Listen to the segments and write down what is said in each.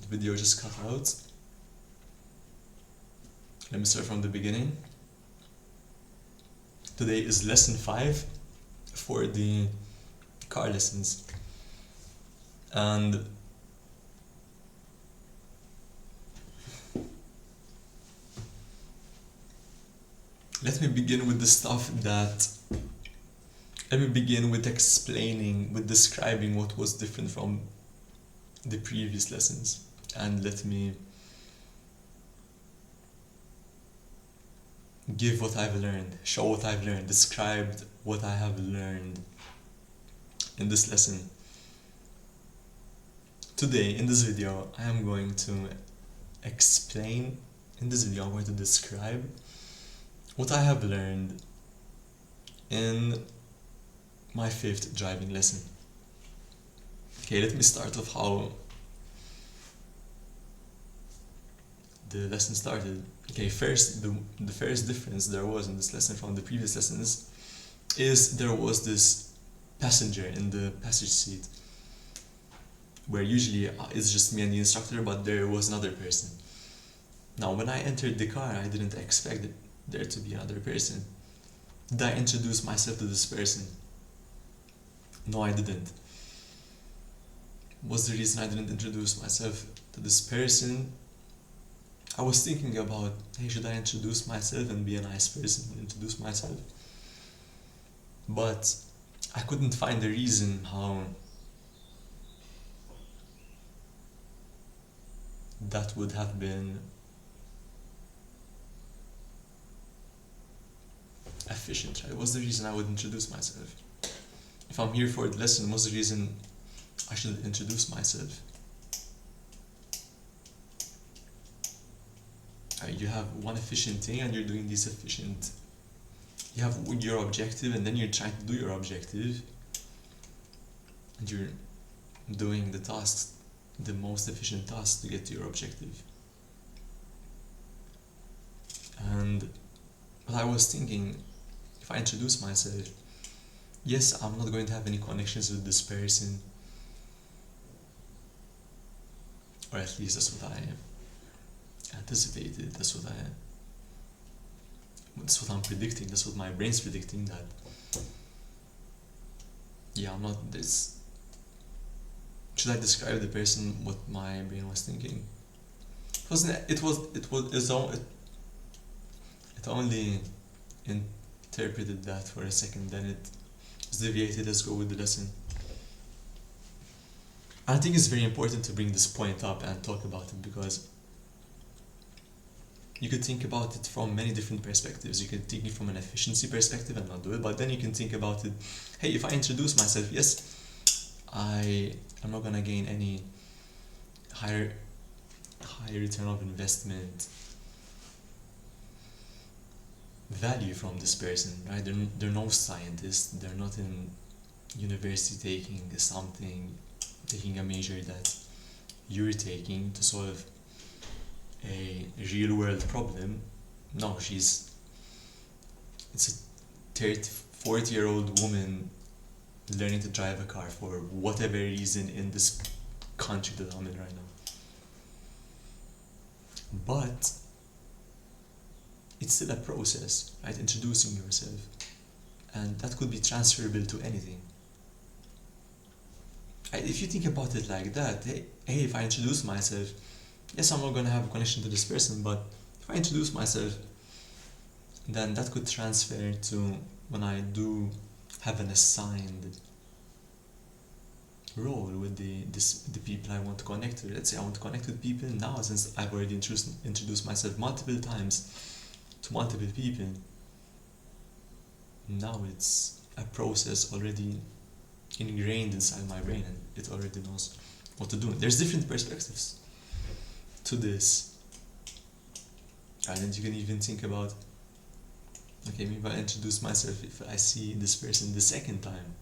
the video just cut out. Let me start from the beginning. Today is lesson 5 for the car lessons. And let me begin with the stuff that let me begin with describing what was different from the previous lessons, and let me give what I've learned, show what I've learned, describe what I have learned in this lesson. Today, in this video, I am going to describe what I have learned in my 5th driving lesson. Okay, let me start off how the lesson started. Okay, first, the first difference there was in this lesson from the previous lessons is there was this passenger in the passenger seat, where usually it's just me and the instructor, but there was another person. Now, when I entered the car, I didn't expect there to be another person. Did I introduce myself to this person? No, I didn't. What's the reason I didn't introduce myself to this person? I was thinking about, hey, should I introduce myself and be a nice person and introduce myself? But I couldn't find a reason how that would have been efficient, right? What's the reason I would introduce myself? If I'm here for the lesson, what's the reason I should introduce myself? You have one efficient thing and you're doing this efficient. You have your objective and then you're trying to do your objective. And you're doing the tasks, the most efficient task to get to your objective. And what I was thinking, if I introduce myself, yes, I'm not going to have any connections with this person, or at least that's what I anticipated, that's what I'm predicting, that's what my brain's predicting, that yeah, I'm not this. Should I describe the person, what my brain was thinking? It only interpreted that for a second, then it deviated. Let's go with the lesson. I think it's very important to bring this point up and talk about it, because you could think about it from many different perspectives. You can think it from an efficiency perspective and not do it, but then you can think about it, hey, if I introduce myself, yes, I'm not gonna gain any higher return of investment value from this person, right? They're no scientists, they're not in university taking a major that you're taking to solve a real world problem. No, it's a 40-year-old woman learning to drive a car for whatever reason in this country that I'm in right now. But it's still a process, right? Introducing yourself, and that could be transferable to anything. If you think about it like that, hey, if I introduce myself, yes, I'm not going to have a connection to this person, but if I introduce myself, then that could transfer to when I do have an assigned role with the people I want to connect with. Let's say I want to connect with people now, since I've already introduced myself multiple times to multiple people. Now it's a process already ingrained inside my brain, and it already knows what to do. There's different perspectives to this, and you can even think about, okay, maybe I introduce myself if I see this person the second time.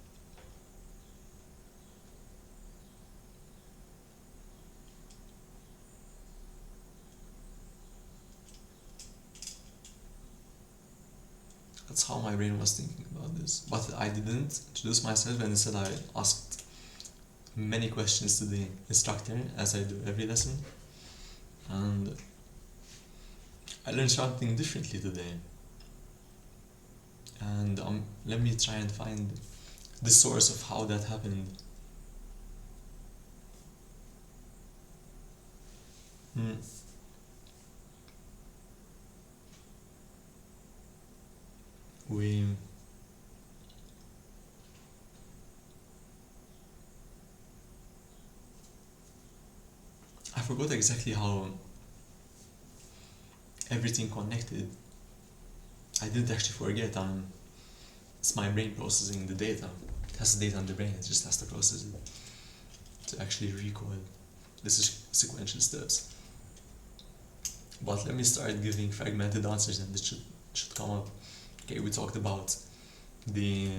That's how my brain was thinking about this. But I didn't introduce myself, and instead I asked many questions to the instructor, as I do every lesson, and I learned something differently today. And let me try and find the source of how that happened. Hmm. We I forgot exactly how everything connected. I didn't actually forget. It's my brain processing the data. It has the data in the brain. It just has to process it to actually recall this is sequential steps. But let me start giving fragmented answers, and it should come up. Okay, we talked about the.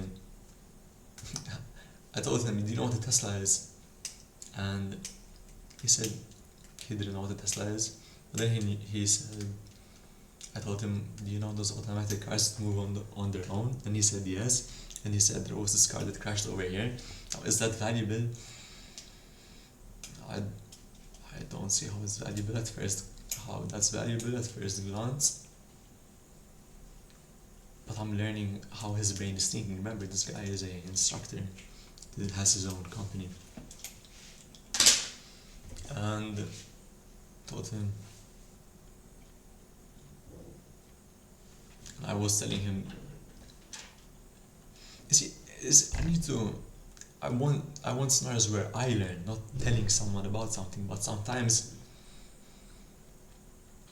I told him, "Do you know what a Tesla is?" And he said he didn't know what a Tesla is. But then he said, I told him, "Do you know those automatic cars that move on their own?" And he said yes. And he said there was this car that crashed over here. Now, is that valuable? I don't see how it's valuable at first. How that's valuable at first glance. But I'm learning how his brain is thinking. Remember, this guy is an instructor that has his own company. And told him, I was telling him, I need to. I want scenarios where I learn, not telling someone about something. But sometimes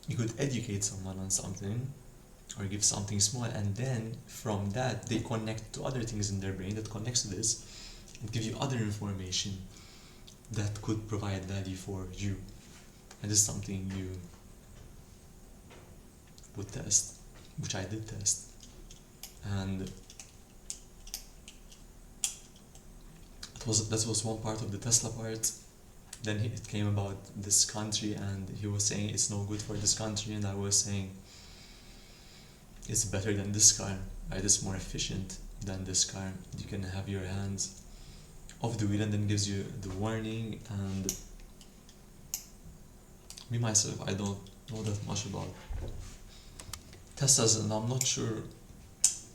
you could educate someone on something, or give something small, and then from that they connect to other things in their brain that connects to this, and give you other information that could provide value for you. And this is something you would test, which I did test. And that was one part of the Tesla part. Then it came about this country, and he was saying it's no good for this country, and I was saying it's better than this car, right? It's more efficient than this car. You can have your hands off the wheel, and then gives you the warning. And me myself, I don't know that much about Teslas, and I'm not sure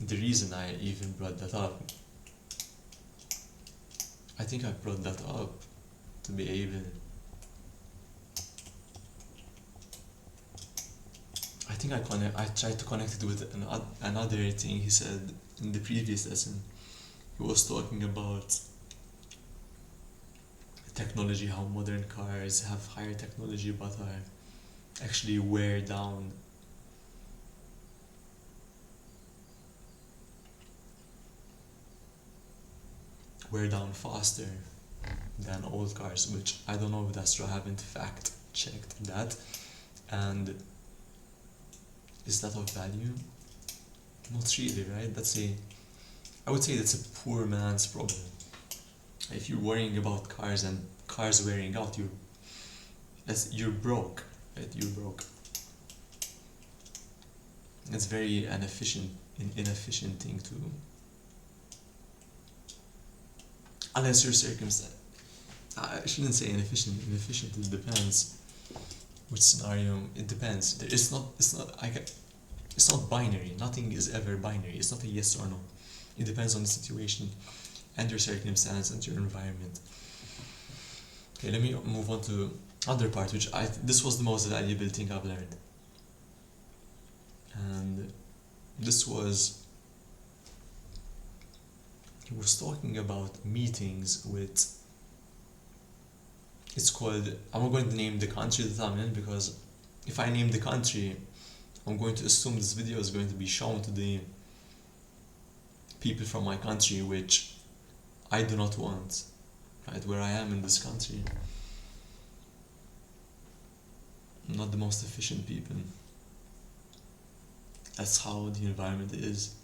the reason I even brought that up. I think I brought that up to be able. I think I tried to connect it with another thing he said in the previous lesson. He was talking about technology, how modern cars have higher technology but are actually wear down faster than old cars, which I don't know if that's true. I haven't fact checked that. And is that of value? Not really, right? I would say that's a poor man's problem. If you're worrying about cars and cars wearing out, you're broke, right? You're broke. It's very inefficient thing to. Unless your circumstance. I shouldn't say inefficient. Inefficient. It depends. Which scenario? It depends. It's not binary. Nothing is ever binary. It's not a yes or no. It depends on the situation and your circumstance and your environment. Okay, let me move on to other part, which this was the most valuable thing I've learned. And this was, he was talking about meetings with, it's called, I'm not going to name the country that I'm in, because if I name the country, I'm going to assume this video is going to be shown to the people from my country, which I do not want, right? Where I am in this country, I'm not the most efficient people. That's how the environment is.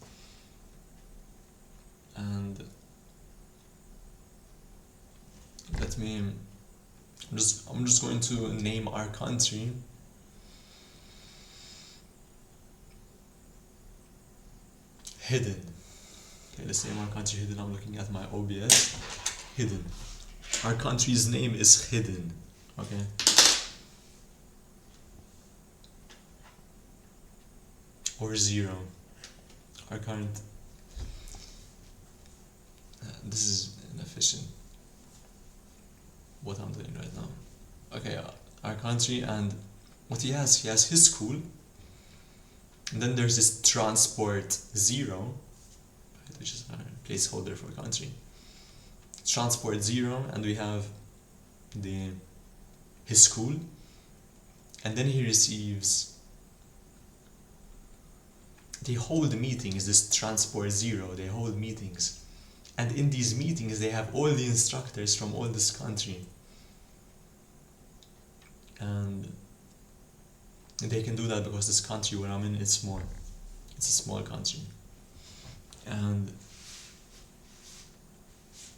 And I'm just going to name our country. Hidden. Okay, let's name our country Hidden. I'm looking at my OBS. Hidden. Our country's name is hidden. Okay. Or zero. Our current. This is inefficient. What I'm doing right now. Okay, our country, and what he has his school. And then there's this transport zero, right, which is our placeholder for country. Transport zero, and we have his school, and then he receives. They hold meetings. This transport zero, they hold meetings, and in these meetings they have all the instructors from all this country, and they can do that because this country where I'm in, it's small. It's a small country. And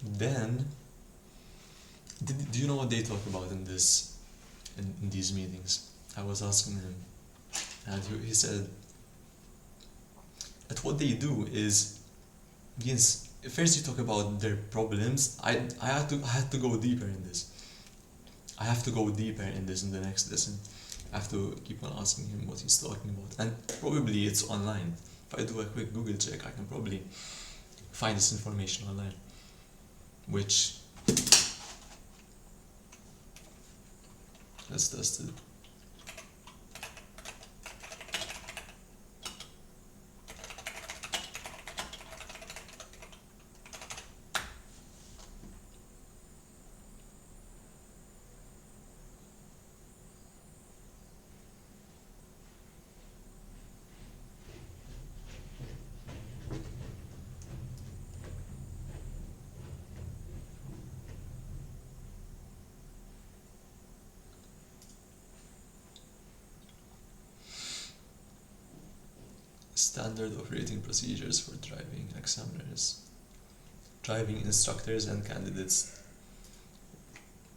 then, do you know what they talk about in these meetings? I was asking him, and he said that what they do is, yes, first you talk about their problems. I had to go deeper in this. I have to go deeper in this in the next lesson. I have to keep on asking him what he's talking about, and probably it's online. If I do a quick Google check, I can probably find this information online, which let's test it. Standard operating procedures for driving examiners, driving instructors and candidates.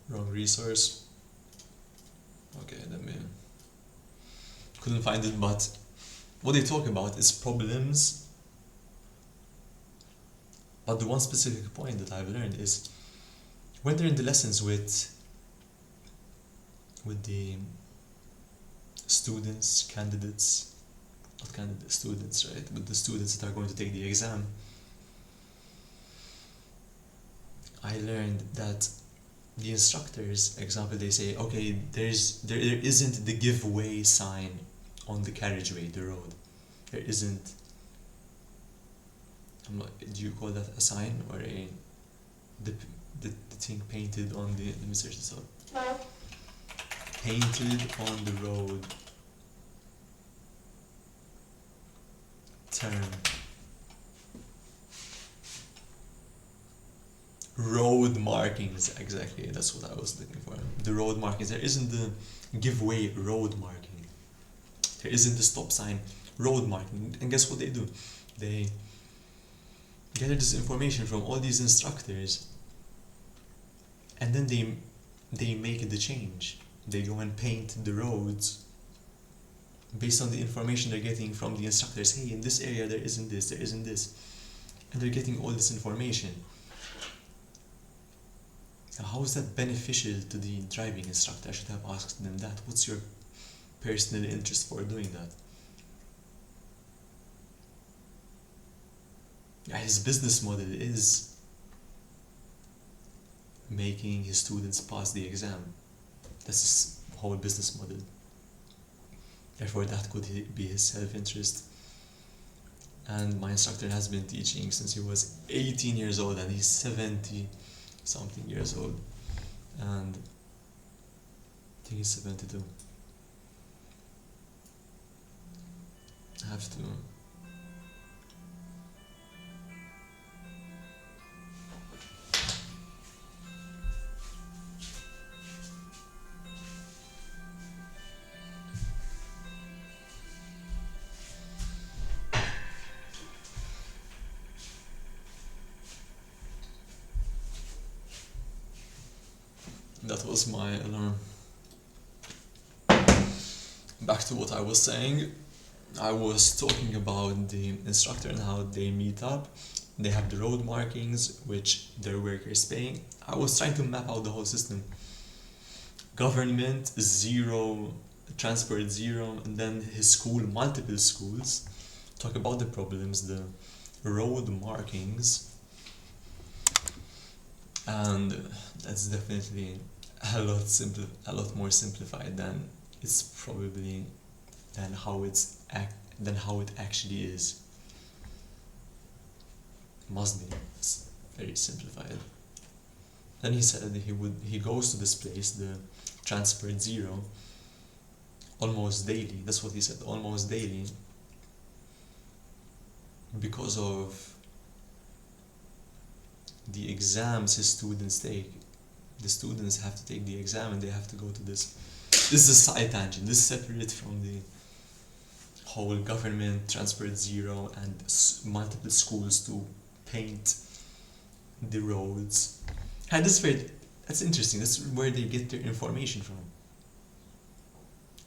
Wrong resource. Okay, let me. Couldn't find it, but what they talk about is problems. But the one specific point that I've learned is when they're in the lessons with the students, candidates. Not candidates, students, right? But the students that are going to take the exam, I learned that the instructors, example, they say, okay, there isn't the give way sign on the carriageway, the road. There isn't. Do you call that a sign or the thing painted on the? Let me search this up. Painted on the road. Term. Road markings, exactly, that's what I was looking for. The road markings. There isn't the give way road marking. There isn't the stop sign road marking. And guess what they do? They gather this information from all these instructors, and then they make the change. They go and paint the roads based on the information they're getting from the instructors. Hey, in this area there isn't this, and they're getting all this information. Now, how is that beneficial to the driving instructor? I should have asked them that. What's your personal interest for doing that? Yeah, his business model is making his students pass the exam. That's his whole business model. Therefore, that could be his self-interest. And my instructor has been teaching since he was 18 years old, and he's 70 something years old. And I think he's 72. I have to. That was my alarm. Back to what I was saying. I was talking about the instructor and how they meet up. They have the road markings which their workers paying. I was trying to map out the whole system. Government zero, transport zero, and then his school, multiple schools. Talk about the problems, the road markings, and that's definitely a lot more simplified than it's probably than how than how it actually is. Must be. It's very simplified. Then he said he goes to this place, the transport zero, almost daily. That's what he said, almost daily, because of the exams his students take. The students have to take the exam and they have to go to this. This is a side tangent. This is separate from the whole government, transport zero, and multiple schools to paint the roads. And that's interesting. That's where they get their information from.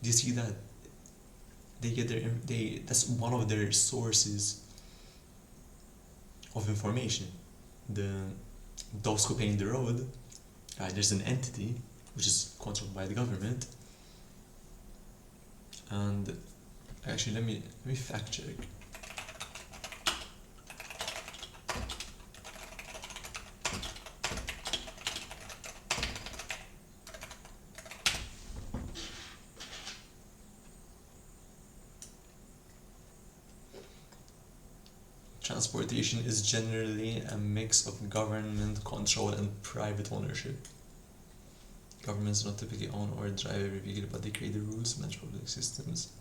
Do you see that? They get that's one of their sources of information. Those who paint the road, there's an entity which is controlled by the government. And actually, let me fact check. Transportation is generally a mix of government control and private ownership. Governments do not typically own or drive every vehicle, but they create the rules, manage public systems.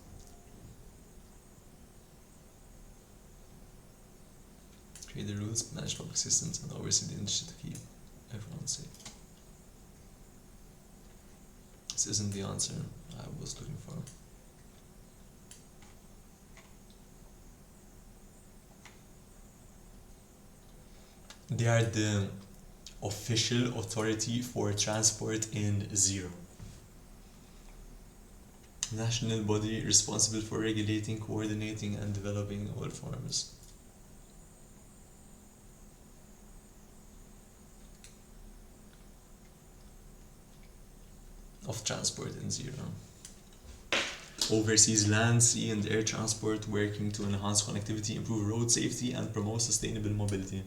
Create the rules, manage public systems, and oversee the industry to keep everyone safe. This isn't the answer I was looking for. They are the official authority for transport in zero. National body responsible for regulating, coordinating, and developing all forms of transport in zero. Oversees land, sea, and air transport, working to enhance connectivity, improve road safety, and promote sustainable mobility.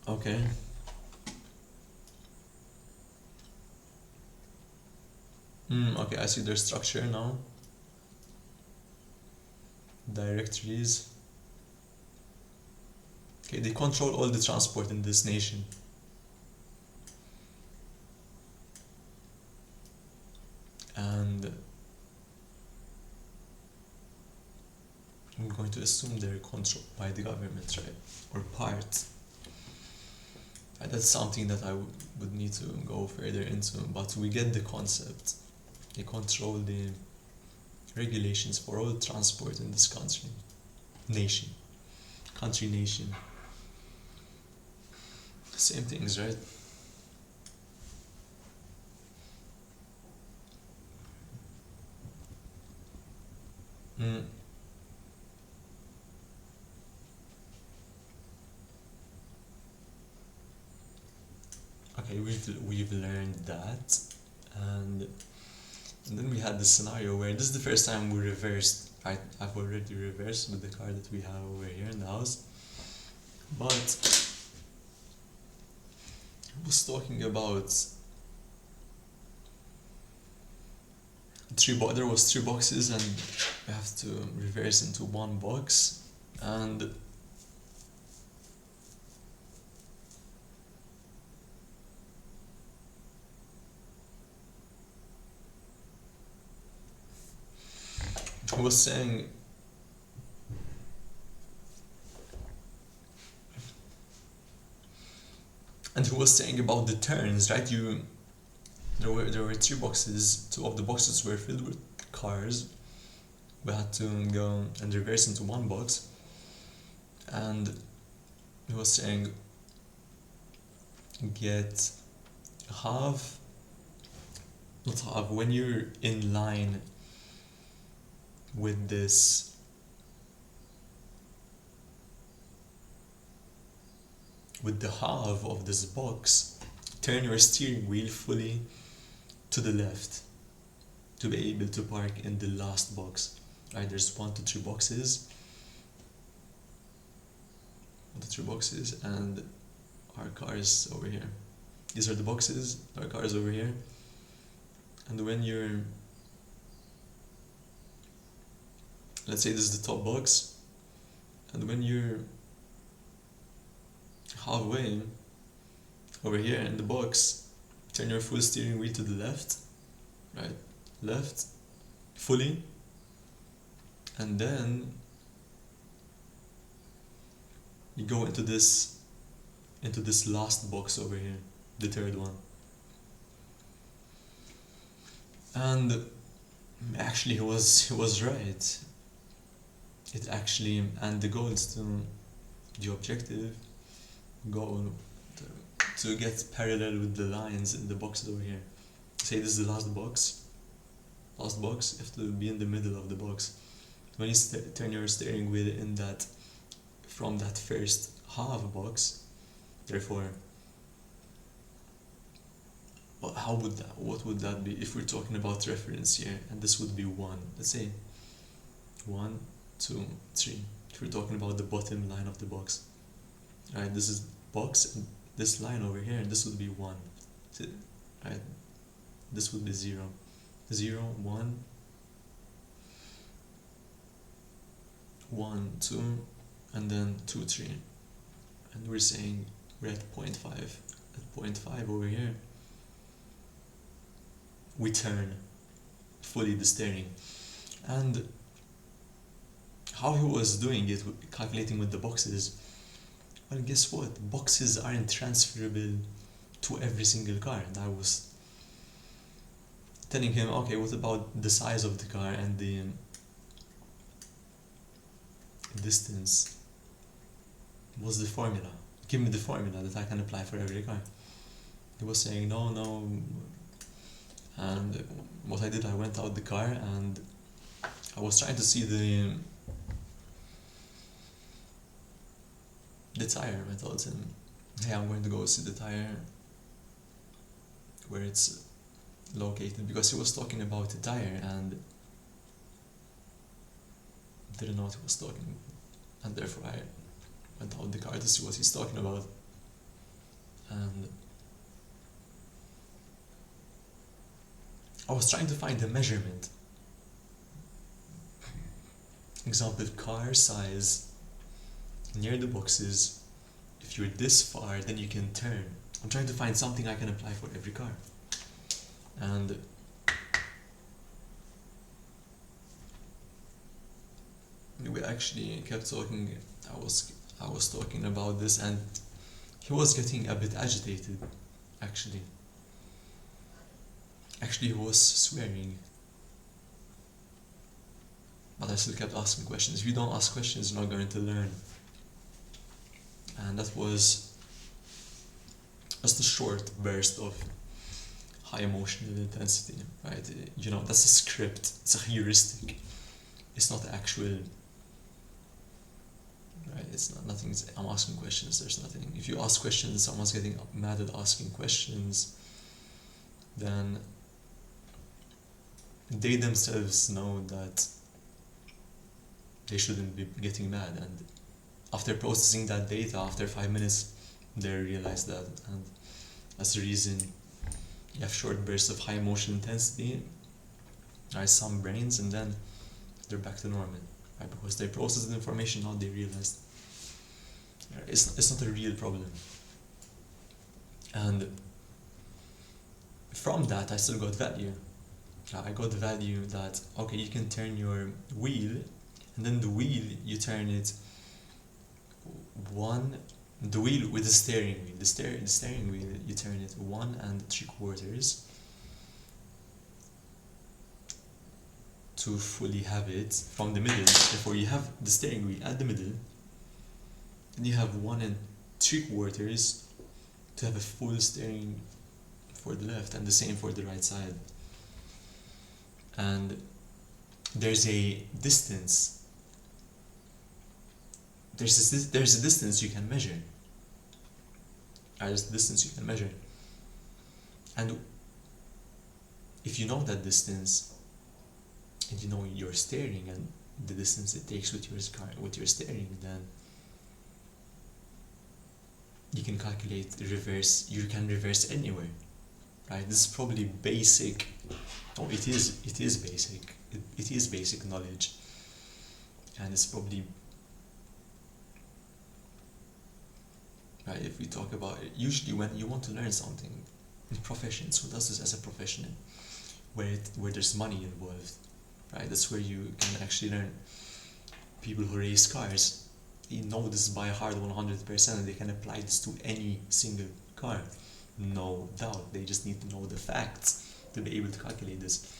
Okay. Okay, I see their structure now. Directories. Okay, they control all the transport in this nation. And I'm going to assume they're controlled by the government, right? Or part. That's something that I would need to go further into, but we get the concept. They control the regulations for all transport in this country. Nation. Country, nation. Same things, right? Okay, we've learned that, and then we had this scenario where this is the first time we reversed. I've already reversed with the car that we have over here in the house, but I was talking about there was 3 boxes, and we have to reverse into 1 box, and I was saying he was saying about the turns, right? There were 3 boxes. 2 of the boxes were filled with cars. We had to go and reverse into 1 box, and he was saying get half, not half, when you're in line with this with the half of this box, turn your steering wheel fully to the left to be able to park in the last box. Right, there's 1 to 3 boxes, 1 to 3 boxes, and our car is over here. These are the boxes, our car is over here. And when you're, let's say this is the top box, and when you're halfway over here in the box, turn your full steering wheel to the left, right, left, fully, and then you go into this last box over here, the third one. And actually he was right. It actually, and the goal is to, the objective goal to get parallel with the lines in the boxes over here. Say this is the last box, you have to be in the middle of the box. When you turn your steering wheel in that, from that first half box, therefore, what would that be if we're talking about reference here? And this would be 1. Let's say 1, 2, 3. If we're talking about the bottom line of the box, right? This is box, and this line over here, and this would be 1. Right? This would be 0, 0, 1, 1, 2, and then 2, 3. And we're saying we're at 0.5. At 0.5 over here, we turn fully the steering. And how he was doing it, calculating with the boxes, well, guess what? Boxes aren't transferable to every single car. And I was telling him, okay, what about the size of the car and the distance? What's the formula? Give me the formula that I can apply for every car. He was saying no, and what I did, I went out the car and I was trying to see the tire. I told him, hey, I'm going to go see the tire, where it's located, because he was talking about the tire and didn't know what he was talking about, and therefore I went out the car to see what he's talking about. And I was trying to find the measurement. Example, car size near the boxes. If you're this far, then you can turn. I'm trying to find something I can apply for every car. And we actually kept talking. I was talking about this, and he was getting a bit agitated, actually. Actually, he was swearing. But I still kept asking questions. If you don't ask questions, you're not going to learn. And that was just a short burst of high emotional intensity, right? You know, that's a script, it's a heuristic. It's not actual, right? It's not, nothing's, I'm asking questions, there's nothing. If you ask questions, someone's getting mad at asking questions, then they themselves know that they shouldn't be getting mad, and after processing that data, after 5 minutes, they realize that, and that's the reason you have short bursts of high emotional intensity, right? Some brains, and then they're back to normal, right? Because they processed the information, now they realized it's not a real problem. And from that, I still got value. I got the value that, okay, you can turn your wheel, and then the wheel, you turn it the wheel with the steering wheel. The steering wheel, you turn it 1 3/4 to fully have it from the middle. Therefore, you have the steering wheel at the middle, and you have 1 3/4 to have a full steering for the left, and the same for the right side. And there's a distance. There's a distance you can measure. There's a distance you can measure, and if you know that distance, and you know your steering and the distance it takes with your steering, then you can calculate reverse. You can reverse anywhere, right? This is probably basic. Oh, it is basic. It is basic knowledge, and it's probably right. If we talk about it, usually when you want to learn something in professions, who does this as a professional, where there's money involved, right? That's where you can actually learn. People who race cars, you know this by heart 100%, and they can apply this to any single car, no doubt. They just need to know the facts to be able to calculate this.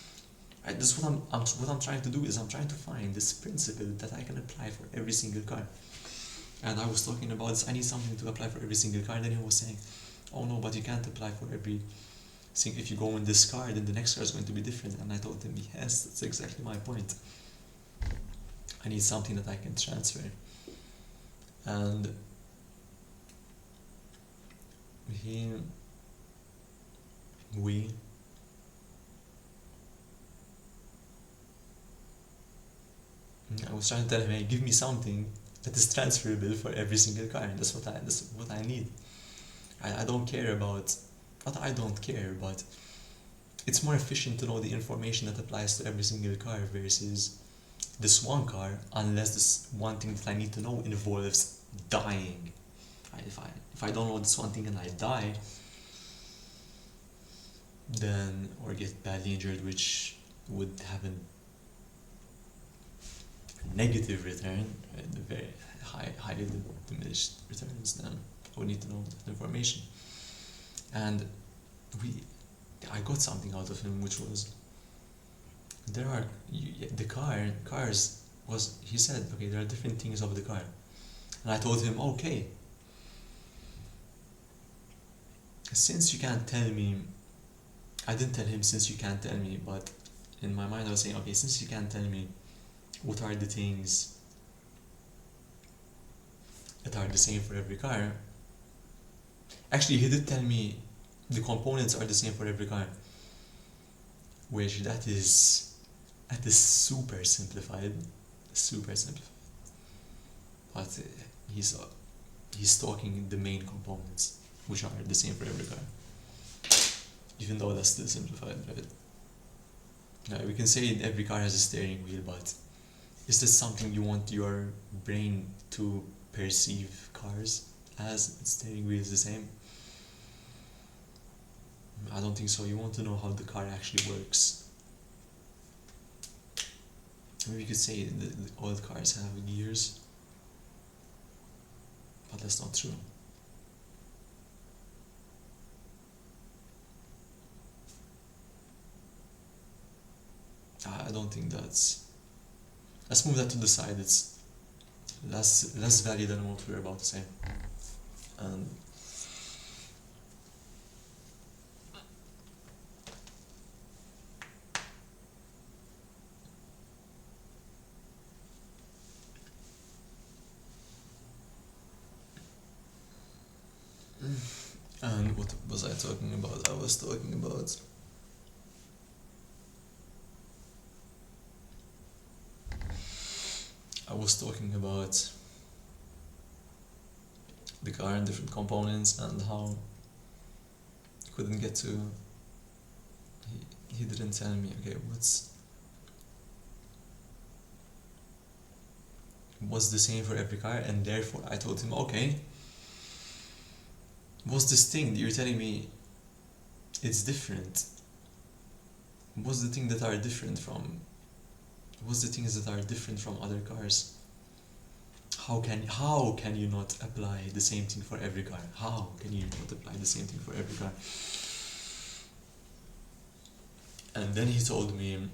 Right? This is what I'm trying to do, is I'm trying to find this principle that I can apply for every single car. And I was talking about this, I need something to apply for every single car, and then he was saying, oh no, but you can't apply for every single, if you go in this car, then the next car is going to be different. And I told him, yes, that's exactly my point. I need something that I can transfer. And I was trying to tell him, hey, give me something that is transferable for every single car, and that's what I need. I don't care about, not I don't care, but it's more efficient to know the information that applies to every single car versus this one car, unless this one thing that I need to know involves dying. Right? If I don't know this one thing and I die, then, or get badly injured, which would have a negative return, right? Very highly diminished returns, then I would need to know that information. And I got something out of him, which was, cars was, he said, okay, there are different things of the car. And I told him, okay, since you can't tell me, I didn't tell him since you can't tell me, but in my mind I was saying, okay, since you can't tell me what are the things that are the same for every car. Actually, he did tell me the components are the same for every car, which that is super simplified, but he's talking the main components, which are the same for every car, even though that's still simplified, right? Now, we can say every car has a steering wheel, but is this something you want your brain to perceive cars as? The steering wheel is the same? I don't think so. You want to know how the car actually works. Maybe you could say the old cars have gears, but that's not true. I don't think that's... Let's move that to the side. It's less valid than what we're about to say. And what was I talking about? I was talking about... the car and different components, and how he couldn't get to... He didn't tell me, okay, what's the same for every car, and therefore I told him, okay, what's this thing that you're telling me it's different? What's the things that are different from other cars? How can you not apply the same thing for every car? How can you not apply the same thing for every car? And then he told me,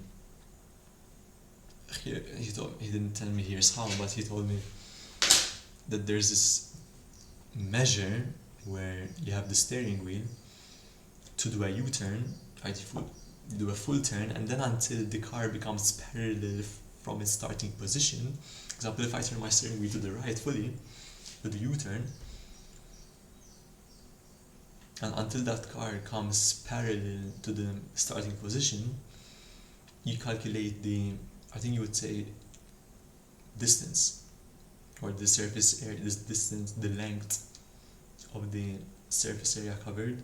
he didn't tell me here's how, but he told me that there's this measure where you have the steering wheel to do a U-turn, right? do a full turn, and then until the car becomes parallel from its starting position. For example, if I turn my steering wheel to the right fully with the U-turn, and until that car comes parallel to the starting position, you calculate the, I think you would say, distance, or the surface area, this distance, the length of the surface area covered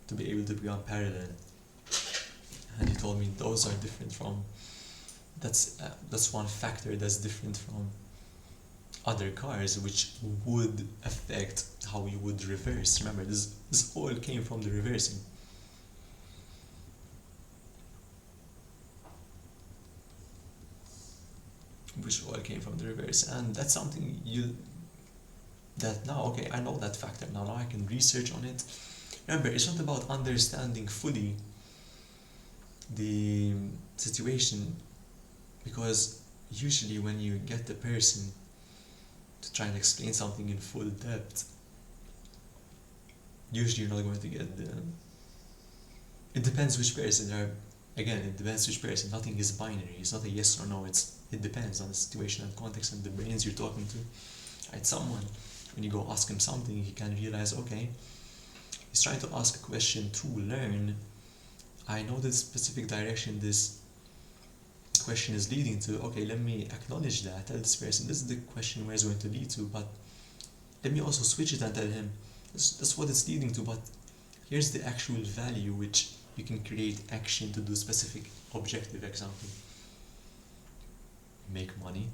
to be able to become parallel. And he told me those are different from, that's one factor that's different from other cars, which would affect how you would reverse. Remember, this all came from the reversing. Which all came from the reverse, and that's something that now, okay, I know that factor now I can research on it. Remember, it's not about understanding fully the situation, because usually when you get the person to try and explain something in full depth, usually you're not going to get the, it depends which person. Again, it depends which person. Nothing is binary. It's not a yes or no. It depends on the situation and context and the brains you're talking to. Right? Someone, when you go ask him something, he can realize, okay, he's trying to ask a question to learn. I know the specific direction this question is leading to. Okay, let me acknowledge that. Tell this person, this is the question where it's going to lead to, but let me also switch it and tell him, that's what it's leading to, but here's the actual value which you can create action to do specific objective. Example, make money,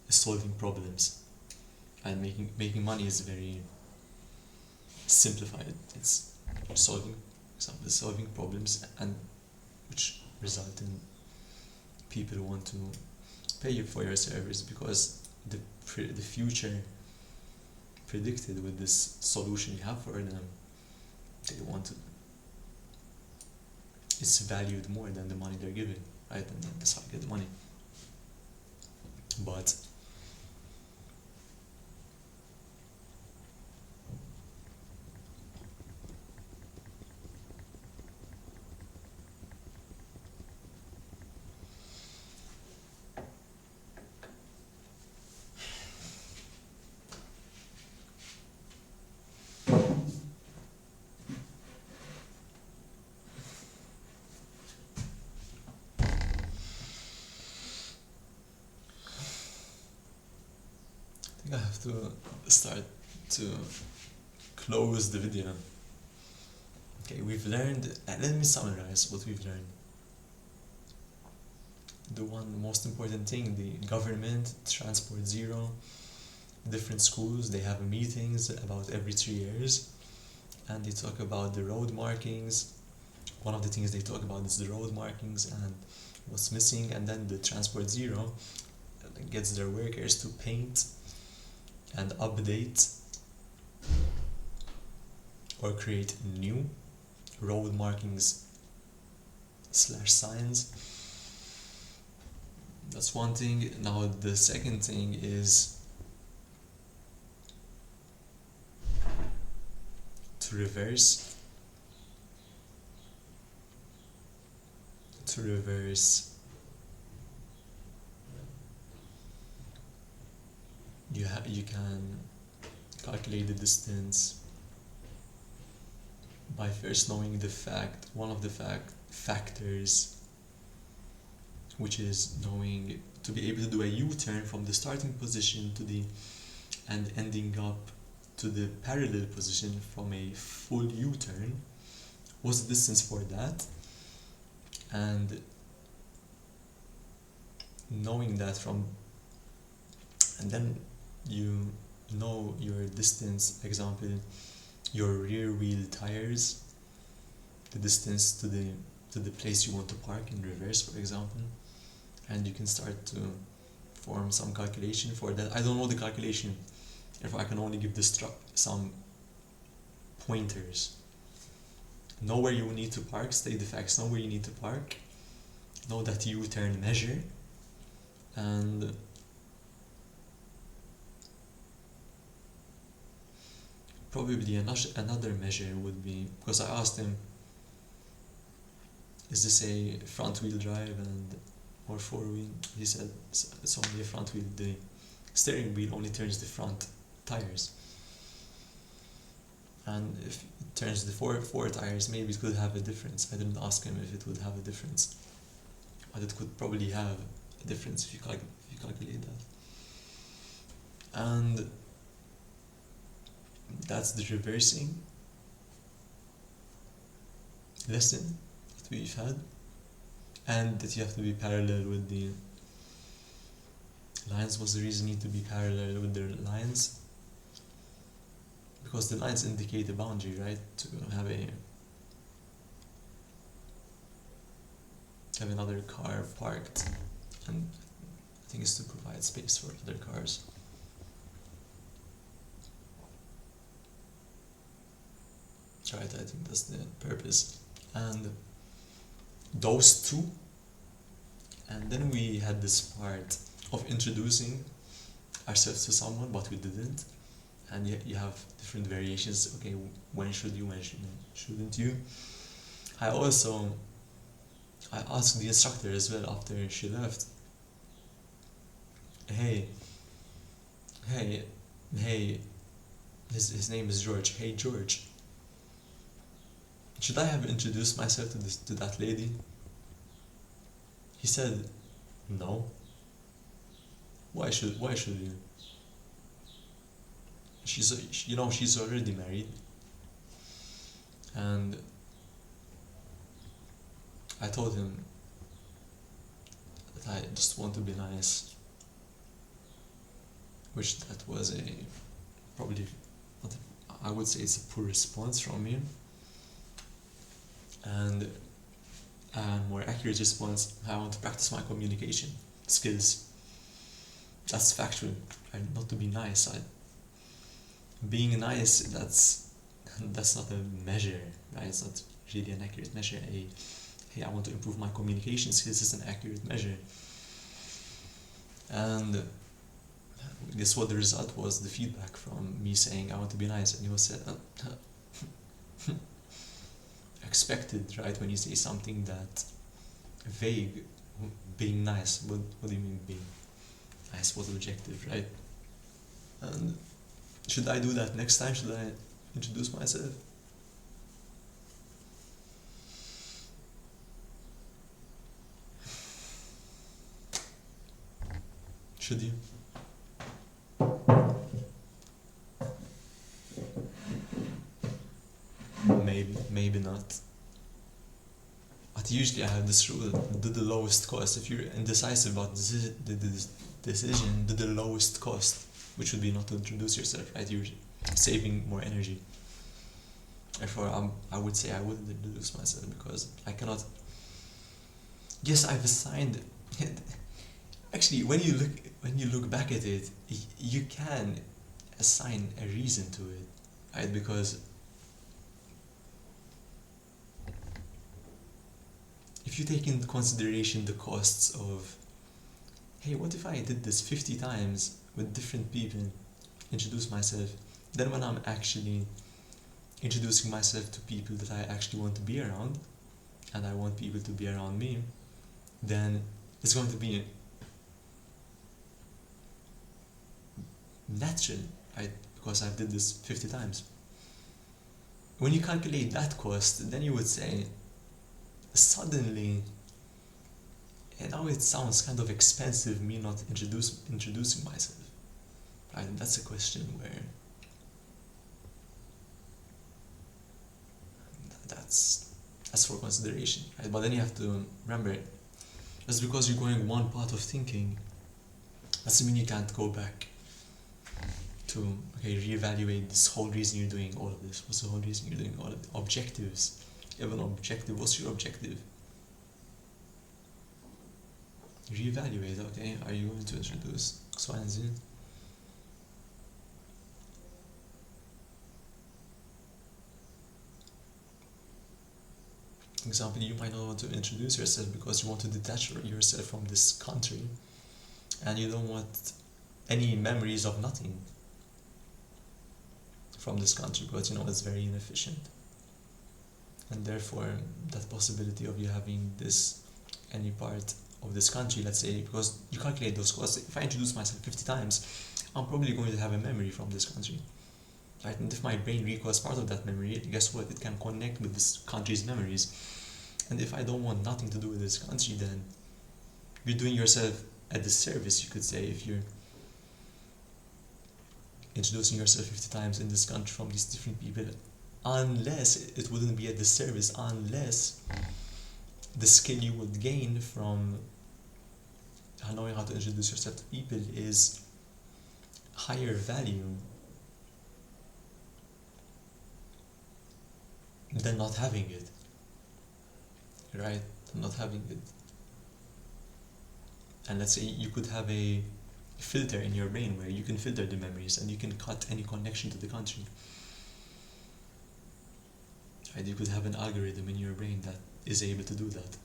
solving problems. And making money is very simplified. It's solving problems, and which result in people who want to pay you for your service, because the future predicted with this solution you have for them, they want to, it's valued more than the money they're giving, right? And that's how you get the money. But I have to start to close the video. Okay, we've learned, let me summarize what we've learned. The most important thing, the government, Transport Zero, different schools, they have meetings about every 3 years, and they talk about the road markings. One of the things they talk about is the road markings and what's missing, and then the Transport Zero gets their workers to paint and update or create new road markings / signs. That's one thing. Now the second thing is to reverse you can calculate the distance by first knowing one of the factors, which is knowing to be able to do a U-turn from the starting position to the and ending up to the parallel position from a full U-turn. What's the distance for that? And knowing that and then you know your distance, example, your rear wheel tires, the distance to the place you want to park in reverse, for example, and you can start to form some calculation for that. I don't know the calculation, if I can only give some pointers. Know where you need to park, state the facts, know where you need to park, know that U-turn measure, and probably another measure would be, because I asked him is this a front wheel drive and or four wheel? He said it's only a front wheel. The steering wheel only turns the front tires, and if it turns the four tires, maybe it could have a difference. I didn't ask him if it would have a difference, but it could probably have a difference if you calculate that. And that's the reversing lesson that we've had, and that you have to be parallel with the lines. Was the reason you need to be parallel with the lines? Because the lines indicate a boundary, right? To have another car parked, and I think it's to provide space for other cars. Right, I think that's the purpose. And those two, and then we had this part of introducing ourselves to someone, but we didn't. And you have different variations. Okay, when should you, when shouldn't you? I asked the instructor as well after she left. Hey, his name is George. Hey George, should I have introduced myself to that lady? He said, no. Why should you? She's already married, and I told him that I just want to be nice, which that was probably not I would say it's a poor response from me, and a more accurate response: I want to practice my communication skills. That's factual, right? Not to be nice. Being nice, that's not a measure, right? It's not really an accurate measure. Hey, I want to improve my communication skills is an accurate measure. And guess what the result was? The feedback from me saying I want to be nice, and he was said, expected, right? When you say something that vague, being nice, what do you mean being nice? What's objective, right? And should I do that next time? Should I introduce myself? Should you? Maybe not. But usually I have this rule: do the lowest cost. If you're indecisive about the decision, do the lowest cost, which would be not to introduce yourself, right? You're saving more energy. Therefore, I would say I wouldn't introduce myself, because I cannot. Yes, I've assigned. Actually, when you look back at it, you can assign a reason to it, right? Because if you take into consideration the costs of, hey, what if I did this 50 times with different people, introduce myself, then when I'm actually introducing myself to people that I actually want to be around, and I want people to be around me, then it's going to be natural, right? Because I've did this 50 times. When you calculate that cost, then you would say, suddenly, and now it sounds kind of expensive, me not introducing myself, right? And that's a question where that's for consideration, right? But then you have to remember, just because you're going one path of thinking, doesn't mean you can't go back to, okay, reevaluate this whole reason you're doing all of this. What's the whole reason you're doing all of the objectives? You have an objective. What's your objective? Reevaluate. Okay, are you going to introduce X, Y, and Z? For example, you might not want to introduce yourself because you want to detach yourself from this country, and you don't want any memories of nothing from this country, because you know it's very inefficient. And therefore that possibility of you having this any part of this country, let's say, because you calculate those costs, if I introduce myself 50 times, I'm probably going to have a memory from this country, right? And if my brain recalls part of that memory, guess what, it can connect with this country's memories. And if I don't want nothing to do with this country, then you're doing yourself a disservice, you could say, if you're introducing yourself 50 times in this country from these different people, unless it wouldn't be a disservice, unless the skill you would gain from knowing how to introduce yourself to people is higher value than not having it, right? Not having it. And let's say you could have a filter in your brain where you can filter the memories and you can cut any connection to the country. Right? You could have an algorithm in your brain that is able to do that.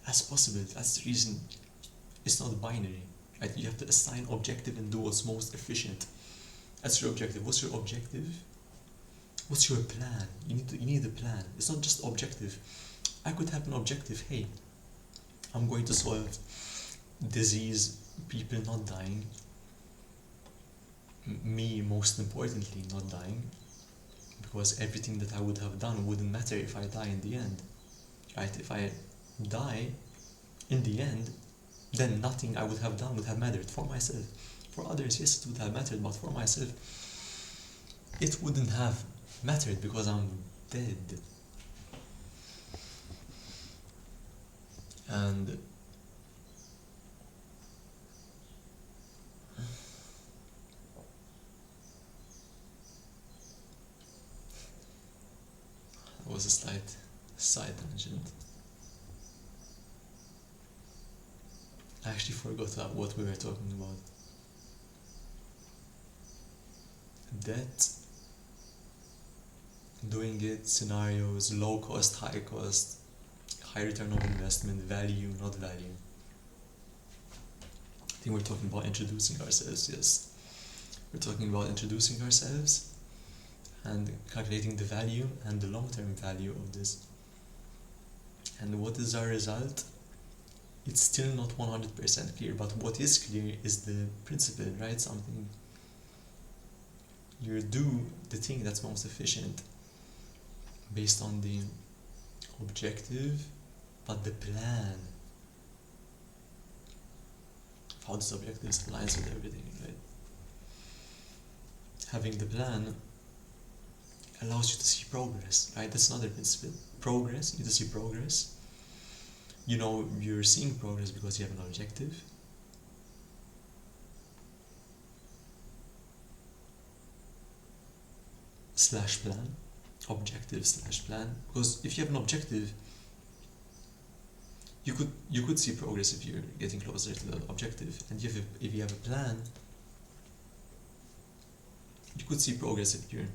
That's possible. That's the reason it's not binary. Right? You have to assign objective and do what's most efficient. That's your objective. What's your objective? What's your plan? You need a plan. It's not just objective. I could have an objective. Hey, I'm going to solve disease, people not dying, me most importantly not dying, because everything that I would have done wouldn't matter if I die in the end, right? If I die in the end, then nothing I would have done would have mattered for myself. For others, yes, it would have mattered, but for myself, it wouldn't have mattered because I'm dead. And that was a side tangent. I actually forgot what we were talking about. Debt, doing it, scenarios, low cost, high cost, high return of investment, value, not value. I think we're talking about introducing ourselves, yes. We're talking about introducing ourselves and calculating the value and the long-term value of this. And what is our result? It's still not 100% clear, but what is clear is the principle, right? Something you do the thing that's most efficient based on the objective, but the plan of how this objective aligns with everything, right? Having the plan allows you to see progress, right? That's another principle. Progress, you to see progress. You know you're seeing progress because you have an objective. Slash plan. Objective slash plan. Because if you have an objective, you could see progress if you're getting closer to the objective. And if you have a plan, you could see progress if you're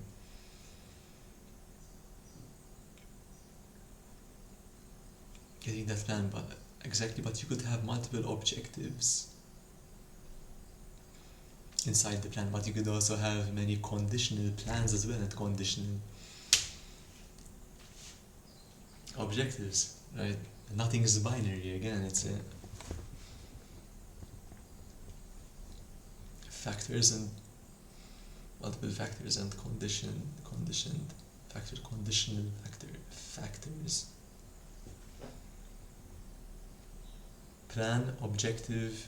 getting that plan, but you could have multiple objectives inside the plan, but you could also have many conditional plans as well, and conditional objectives, right? Nothing is binary, again, it's factors and multiple factors and conditional factors. Plan, objective,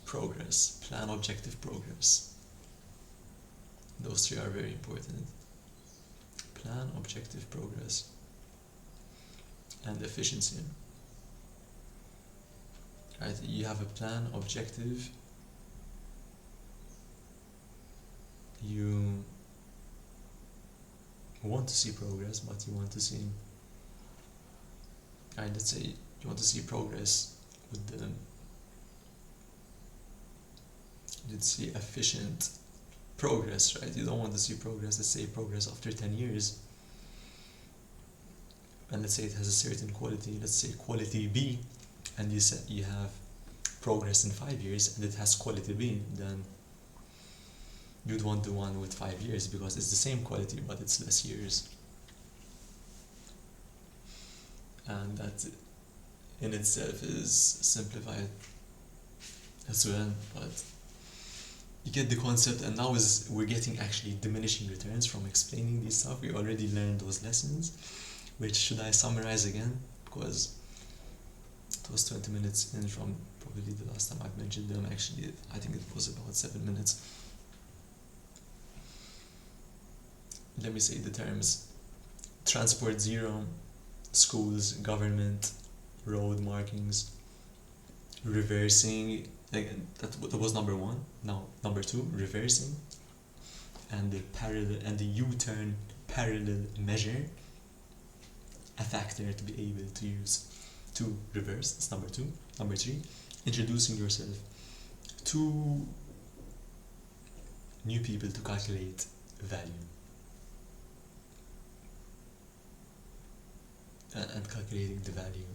progress. Plan, objective, progress. Those three are very important. Plan, objective, progress, and efficiency. Right? You have a plan, objective. You want to see progress, but you want to see. Right, let's say you want to see progress with the, let's say, efficient progress, right? You don't want to see progress, let's say progress after 10 years. And let's say it has a certain quality, let's say quality B, and you have progress in 5 years and it has quality B, then you'd want the one with 5 years because it's the same quality but it's less years. And that in itself is simplified as well, but you get the concept. And now we're getting actually diminishing returns from explaining this stuff. We already learned those lessons, which should I summarize again, because it was 20 minutes in from probably the last time I've mentioned them. Actually, I think it was about 7 minutes. Let me say the terms: transport zero, schools, government, road markings, reversing. That was number one. Now number two, reversing, and the parallel and the U-turn parallel measure, a factor to be able to use to reverse. That's number two. Number three, introducing yourself to new people to calculate value, and calculating the value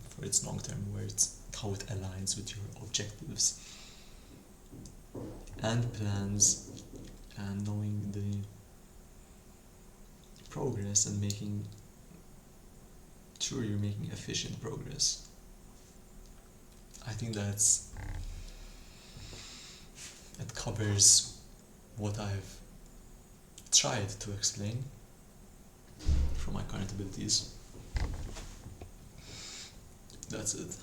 for its long-term worth, how it aligns with your objectives and plans, and knowing the progress and making sure you're making efficient progress. I think it covers what I've tried to explain from my current abilities. That's it.